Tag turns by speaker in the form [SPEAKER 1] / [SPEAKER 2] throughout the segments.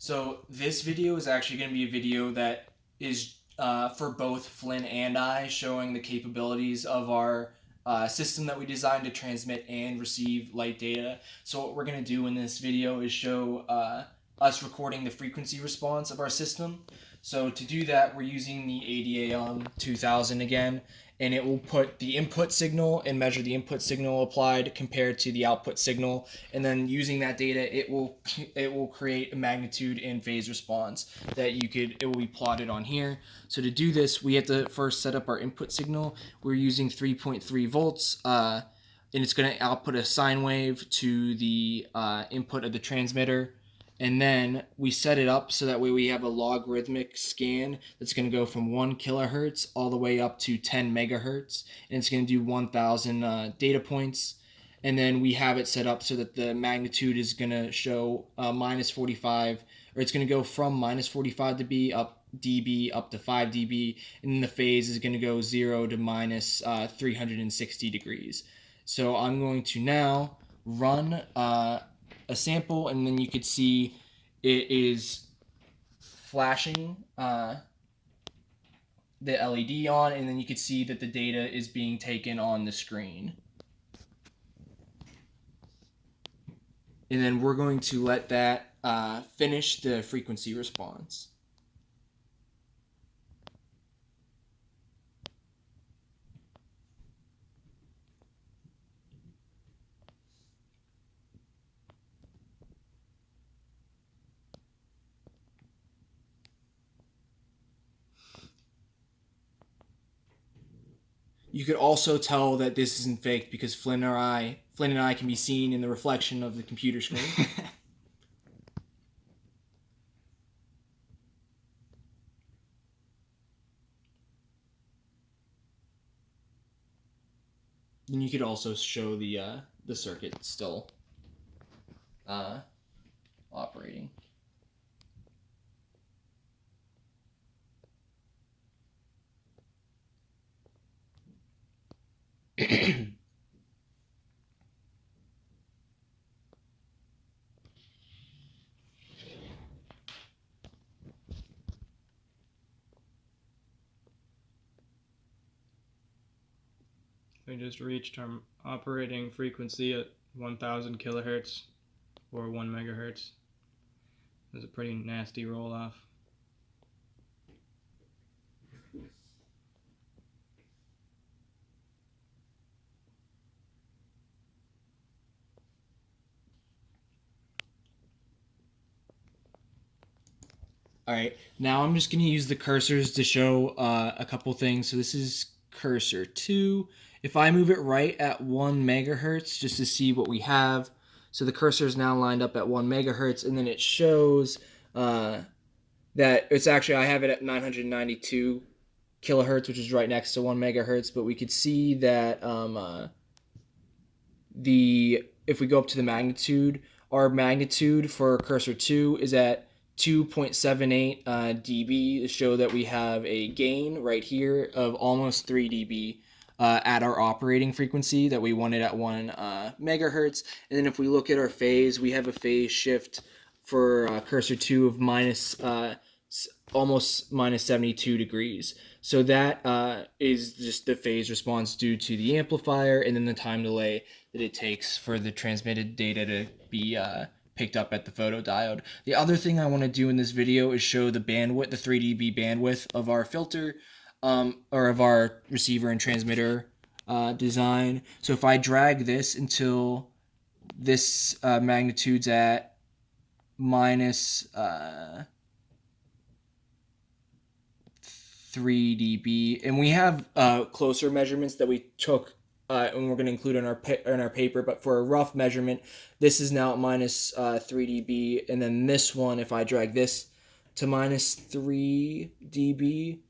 [SPEAKER 1] So this video is actually going to be a video that is for both Flynn and I, showing the capabilities of our system that we designed to transmit and receive light data. So what we're going to do in this video is show us recording the frequency response of our system. So to do that, we're using the ADA 2000 again, and it will put the input signal and measure the input signal applied compared to the output signal, and then using that data, it will create a magnitude and phase response that it will be plotted on here. So to do this, we have to first set up our input signal. We're using 3.3 volts. And it's going to output a sine wave to the input of the transmitter. And then we set it up so that way we have a logarithmic scan that's going to go from 1 kilohertz all the way up to 10 megahertz. And it's going to do 1,000 data points. And then we have it set up so that the magnitude is going to show minus 45, or it's going to go from minus 45 dB up to 5 dB. And then the phase is going to go 0 to minus 360 degrees. So I'm going to now run a sample, and then you could see it is flashing the LED on, and then you could see that the data is being taken on the screen. And then we're going to let that finish the frequency response. You could also tell that this isn't faked because Flynn and I can be seen in the reflection of the computer screen. Then you could also show the circuit still operating.
[SPEAKER 2] We just reached our operating frequency at 1,000 kilohertz or 1 megahertz. It was a pretty nasty roll off.
[SPEAKER 1] All right, now I'm just going to use the cursors to show a couple things. So this is cursor 2. If I move it right at 1 megahertz just to see what we have, so the cursor is now lined up at 1 megahertz, and then it shows that it's actually, I have it at 992 kilohertz, which is right next to 1 megahertz, but we could see that if we go up to the magnitude, our magnitude for cursor 2 is at 2.78 dB to show that we have a gain right here of almost 3 dB at our operating frequency that we wanted at 1 megahertz. And then if we look at our phase, we have a phase shift for cursor 2 of almost minus 72 degrees. So that is just the phase response due to the amplifier and then the time delay that it takes for the transmitted data to be picked up at the photodiode. The other thing I want to do in this video is show the bandwidth, the 3 dB bandwidth of our filter, or of our receiver and transmitter design. So if I drag this until this magnitude's at minus 3 dB, and we have closer measurements that we took and we're going to include in our paper, but for a rough measurement, this is now at minus 3 dB, and then this one, if I drag this to minus 3 dB,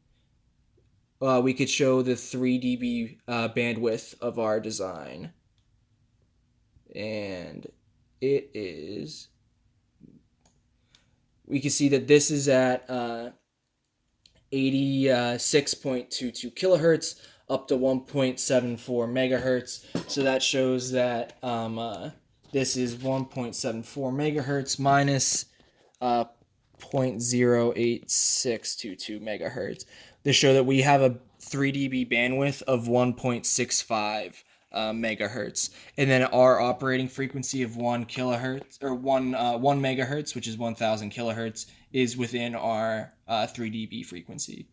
[SPEAKER 1] we could show the 3 dB bandwidth of our design, and it is, we can see that this is at 86.22 kilohertz up to 1.74 megahertz. So that shows that this is 1.74 megahertz minus 0.08622 megahertz. They show that we have a 3 dB bandwidth of 1.65 megahertz, and then our operating frequency of 1 kilohertz or 1 megahertz, which is 1,000 kilohertz, is within our 3 dB frequency.